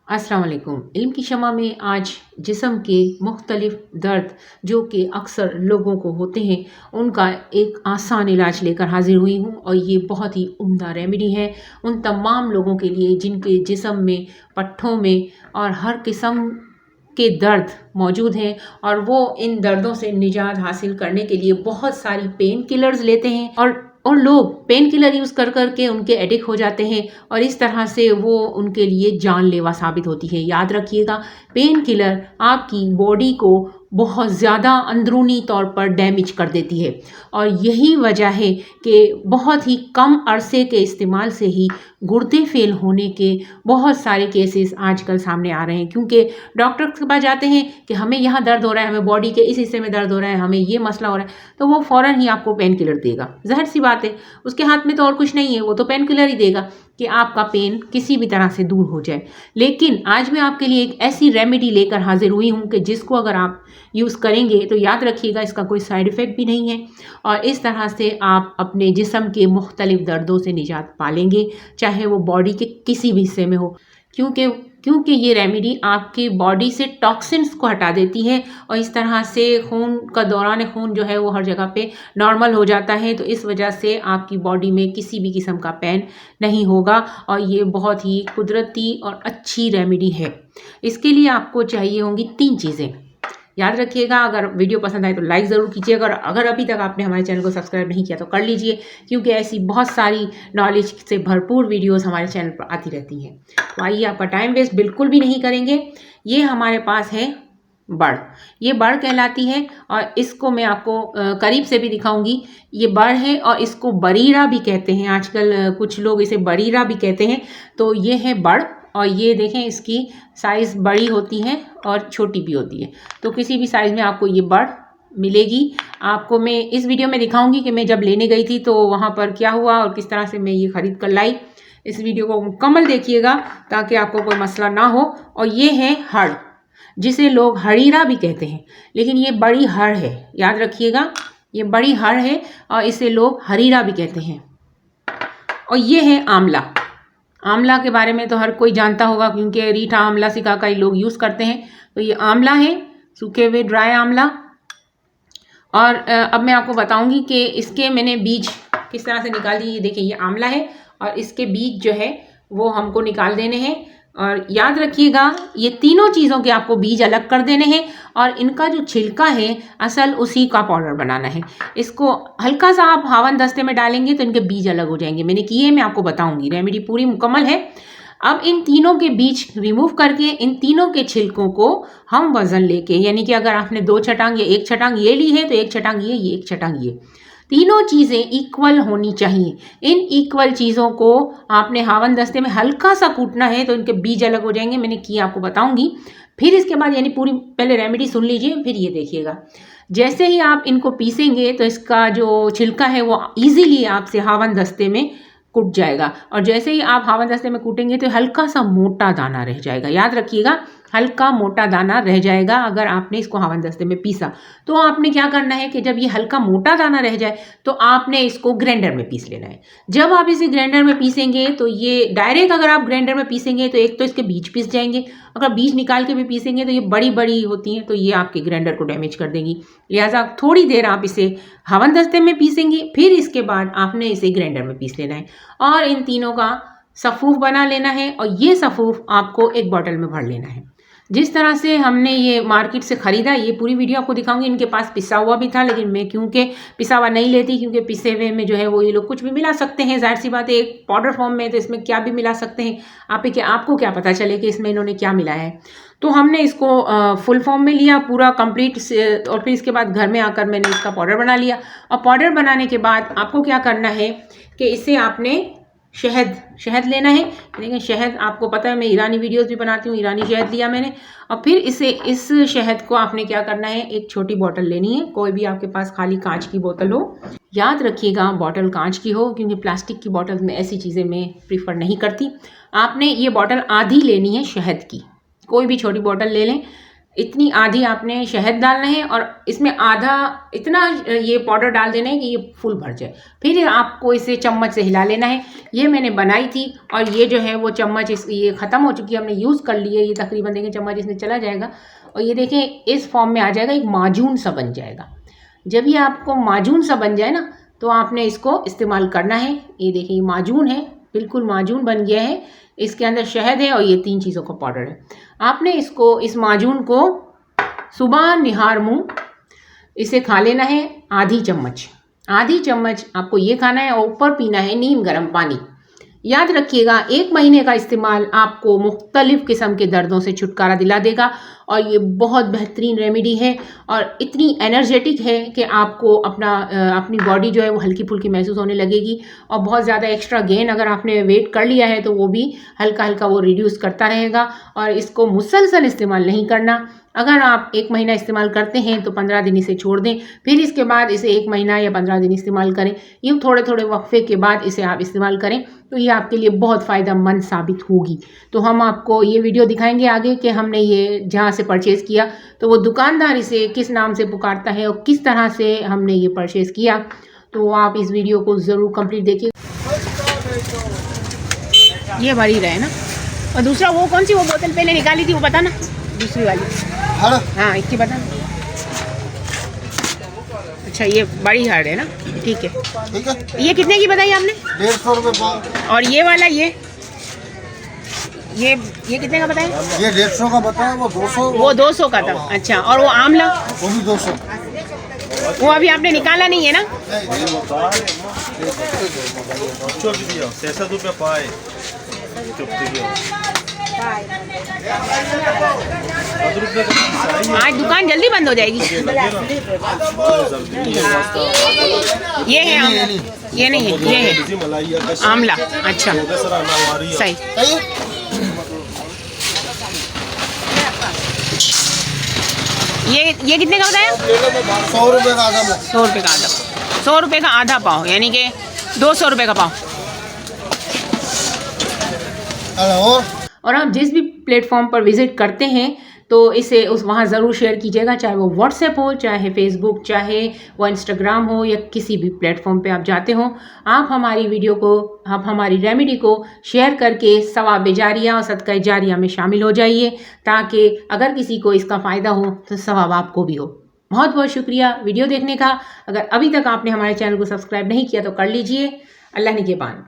अस्सलाम वालेकुम। इल्म की शमा में आज जिस्म के मुख्तलिफ दर्द जो कि अक्सर लोगों को होते हैं, उनका एक आसान इलाज लेकर हाज़िर हुई हूँ और ये बहुत ही उम्दा रेमेडी है उन तमाम लोगों के लिए जिनके जिस्म में, पट्ठों में और हर किस्म के दर्द मौजूद हैं और वो इन दर्दों से निजात हासिल करने के लिए बहुत सारी पेन किलर्स लेते हैं और लोग पेन किलर यूज़ कर के उनके एडिक्ट हो जाते हैं और इस तरह से वो उनके लिए जानलेवा साबित होती है। याद रखिएगा, पेन किलर आपकी बॉडी को बहुत ज़्यादा अंदरूनी तौर पर डैमेज कर देती है और यही वजह है कि बहुत ही कम अरसे के इस्तेमाल से ही गुर्दे फेल होने के बहुत सारे केसेस आजकल सामने आ रहे हैं। क्योंकि डॉक्टर के पास जाते हैं कि हमें यहाँ दर्द हो रहा है, हमें बॉडी के इस हिस्से में दर्द हो रहा है, हमें ये मसला हो रहा है, तो वो फ़ौरन ही आपको पेन किलर देगा। ज़ाहिर सी बात है, उसके हाथ में तो और कुछ नहीं है, वो तो पेन किलर ही देगा कि आपका पेन किसी भी तरह से दूर हो जाए। लेकिन आज मैं आपके लिए एक ऐसी रेमेडी लेकर हाजिर हुई हूँ कि जिसको अगर आप यूज़ करेंगे तो याद रखिएगा, इसका कोई साइड इफ़ेक्ट भी नहीं है और इस तरह से आप अपने जिस्म के मुख्तलिफ दर्दों से निजात पालेंगे, चाहे वो बॉडी के किसी भी हिस्से में हो। क्योंकि ये रेमेडी आपकी बॉडी से टॉक्सिन्स को हटा देती है और इस तरह से खून का दौरान खून जो है वो हर जगह पे नॉर्मल हो जाता है। तो इस वजह से आपकी बॉडी में किसी भी किस्म का पेन नहीं होगा और ये बहुत ही कुदरती और अच्छी रेमेडी है। इसके लिए आपको चाहिए होंगी 3 चीज़ें। याद रखिएगा, अगर वीडियो पसंद आए तो लाइक ज़रूर कीजिएगा और अगर अभी तक आपने हमारे चैनल को सब्सक्राइब नहीं किया तो कर लीजिए, क्योंकि ऐसी बहुत सारी नॉलेज से भरपूर वीडियोस हमारे चैनल पर आती रहती हैं। तो आइए, आपका टाइम वेस्ट बिल्कुल भी नहीं करेंगे। ये हमारे पास है बड़, ये बड़ कहलाती है और इसको मैं आपको करीब से भी दिखाऊंगी। ये बड़ है और इसको बरीरा भी कहते हैं, आजकल कुछ लोग इसे बरीरा भी कहते हैं। तो ये है बड़ और ये देखें, इसकी साइज़ बड़ी होती है और छोटी भी होती है। तो किसी भी साइज़ में आपको ये बड़ मिलेगी। आपको मैं इस वीडियो में दिखाऊंगी कि मैं जब लेने गई थी तो वहाँ पर क्या हुआ और किस तरह से मैं ये ख़रीद कर लाई। इस वीडियो को मुकम्मल देखिएगा ताकि आपको कोई मसला ना हो। और ये है हड़, जिसे लोग हड़ीरा भी कहते हैं, लेकिन ये बड़ी हड़ है। याद रखिएगा, ये बड़ी हड़ है और इसे लोग हरीरा भी कहते हैं। और ये है आंवला। आंवला के बारे में तो हर कोई जानता होगा, क्योंकि रीठा आंवला सिकाकाई लोग यूज़ करते हैं। तो ये आंवला है, सूखे हुए ड्राई आंवला। और अब मैं आपको बताऊंगी कि इसके मैंने बीज किस तरह से निकाल दिए। ये देखिए, ये आंवला है और इसके बीज जो है वो हमको निकाल देने हैं। और याद रखिएगा, ये तीनों चीज़ों के आपको बीज अलग कर देने हैं और इनका जो छिलका है असल उसी का पाउडर बनाना है। इसको हल्का सा आप हावन दस्ते में डालेंगे तो इनके बीज अलग हो जाएंगे। मैंने किए, मैं आपको बताऊंगी, रेमेडी पूरी मुकम्मल है। अब इन तीनों के बीज रिमूव करके इन तीनों के छिलकों को हम वज़न लेके, यानी कि अगर आपने 2 छटांग या 1 छटांग ये ली है तो 1 छटांग ये 1 छटांग ये, तीनों चीज़ें इक्वल होनी चाहिए। इन इक्वल चीज़ों को आपने हावन दस्ते में हल्का सा कूटना है तो इनके बीज अलग हो जाएंगे। मैंने किया, आपको बताऊंगी। फिर इसके बाद, यानी पूरी पहले रेमेडी सुन लीजिए, फिर ये देखिएगा। जैसे ही आप इनको पीसेंगे तो इसका जो छिलका है वो ईजीली आपसे हावन दस्ते में कूट जाएगा और जैसे ही आप हावन दस्ते में कूटेंगे तो हल्का सा मोटा दाना रह जाएगा। याद रखिएगा, हल्का मोटा दाना रह जाएगा अगर आपने इसको हावन दस्ते में पीसा। तो आपने क्या करना है कि जब ये हल्का मोटा दाना रह जाए तो आपने इसको ग्राइंडर में पीस लेना है। जब आप इसे ग्राइंडर में पीसेंगे तो ये डायरेक्ट, अगर आप ग्राइंडर में पीसेंगे तो एक तो इसके बीज पीस जाएंगे, अगर बीज निकाल के भी पीसेंगे तो ये बड़ी बड़ी होती हैं तो ये आपके ग्राइंडर को डैमेज कर देंगी। लिहाजा थोड़ी देर आप इसे हावन दस्ते में पीसेंगे, फिर इसके बाद आपने इसे ग्राइंडर में पीस लेना है और इन तीनों का सफ़ूफ बना लेना है और ये सफ़ूफ आपको एक बॉटल में भर लेना है। जिस तरह से हमने ये मार्केट से ख़रीदा, ये पूरी वीडियो आपको दिखाऊंगी। इनके पास पिसा हुआ भी था, लेकिन मैं क्योंकि पिसा हुआ नहीं लेती, क्योंकि पिसे हुए में जो है वो ये लोग कुछ भी मिला सकते हैं। ज़ाहिर सी बात है, एक पाउडर फॉर्म में तो इसमें क्या भी मिला सकते हैं। आपको क्या पता चले कि इसमें इन्होंने क्या मिलाया है। तो हमने इसको फुल फॉर्म में लिया पूरा कंप्लीट और फिर इसके बाद घर में आकर मैंने इसका पाउडर बना लिया। और पाउडर बनाने के बाद आपको क्या करना है कि इसे आपने शहद लेना है। देखिए, शहद आपको पता है, मैं ईरानी वीडियोस भी बनाती हूँ, ईरानी शहद लिया मैंने। और फिर इस शहद को आपने क्या करना है, एक छोटी बोतल लेनी है, कोई भी आपके पास खाली कांच की बोतल हो। याद रखिएगा, बोतल कांच की हो, क्योंकि प्लास्टिक की बोतल में ऐसी चीज़ें मैं प्रीफर नहीं करती। आपने ये बोतल आधी लेनी है शहद की, कोई भी छोटी बोतल ले लें। इतनी आधी आपने शहद डालना है और इसमें आधा इतना ये पाउडर डाल देना है कि ये फुल भर जाए। फिर आपको इसे चम्मच से हिला लेना है। ये मैंने बनाई थी और ये जो है वो चम्मच ये ख़त्म हो चुकी है, हमने यूज़ कर ली है। ये तकरीबन देखें चम्मच इसमें चला जाएगा और ये देखें इस फॉर्म में आ जाएगा, एक माजून सा बन जाएगा। जब ये आपको माजून सा बन जाए ना तो आपने इसको इस्तेमाल करना है। ये देखिए ये माजून है, बिल्कुल माजून बन गया है। इसके अंदर शहद है और ये 3 चीज़ों का पाउडर है। आपने इसको इस माजून को सुबह निहार मुँह इसे खा लेना है आधी चम्मच आपको ये खाना है और ऊपर पीना है नीम गर्म पानी। याद रखिएगा 1 महीने का इस्तेमाल आपको मुख्तलिफ़ किस्म के दर्दों से छुटकारा दिला देगा और ये बहुत बेहतरीन रेमेडी है और इतनी एनर्जेटिक है कि आपको अपनी बॉडी जो है वो हल्की फुल्की महसूस होने लगेगी और बहुत ज़्यादा एक्स्ट्रा गेन अगर आपने वेट कर लिया है तो वो भी हल्का हल्का वो रिड्यूस करता रहेगा। और इसको मुसलसल इस्तेमाल नहीं करना। अगर आप 1 महीना इस्तेमाल करते हैं तो 15 दिन इसे छोड़ दें, फिर इसके बाद इसे 1 महीना या 15 दिन इस्तेमाल करें। यूँ थोड़े थोड़े वक्फे के बाद इसे आप इस्तेमाल करें तो ये आपके लिए बहुत फ़ायदेमंद साबित होगी। तो हम आपको ये वीडियो दिखाएंगे आगे कि हमने ये जहाँ से परचेज़ किया तो वो दुकानदार इसे किस नाम से पुकारता है और किस तरह से हमने ये परचेज़ किया। तो आप इस वीडियो को ज़रूर कंप्लीट देखिए। ये भरी रहे ना। और दूसरा वो कौन सी वो बोतल पहले निकाली थी वो बता ना, दूसरी वाली। हाँ इसकी बता। अच्छा ये बड़ी हार्ड है ना, ठीक है। ये कितने की बताई आपने? 150 रुपये पाव। और ये वाला ये कितने का बताया? ये 150 का बताया, वो 200। वो 200 का था। अच्छा और वो आमला? वो भी 200। वो अभी आपने निकाला नहीं है ना? आज दुकान जल्दी बंद हो जाएगी। ये है आमला, ये नहीं है, ये है आमला। अच्छा सही। ये कितने का बताया? 100 रुपये का आधा। 100 रुपये का आधा। 100 रुपये का आधा पाव यानी कि 200 रुपये का पाव। और आप जिस भी प्लेटफॉर्म पर विज़िट करते हैं तो इसे वहाँ ज़रूर शेयर कीजिएगा, चाहे वो व्हाट्सएप हो, चाहे फेसबुक, चाहे वो इंस्टाग्राम हो या किसी भी प्लेटफॉर्म पे आप जाते हो। आप हमारी वीडियो को, आप हमारी रेमेडी को शेयर करके सवाब जारिया और सदका जारिया में शामिल हो जाइए ताकि अगर किसी को इसका फ़ायदा हो तो सवाब आपको भी हो। बहुत बहुत शुक्रिया वीडियो देखने का। अगर अभी तक आपने हमारे चैनल को सब्सक्राइब नहीं किया तो कर लीजिए। अल्लाह निगहबान।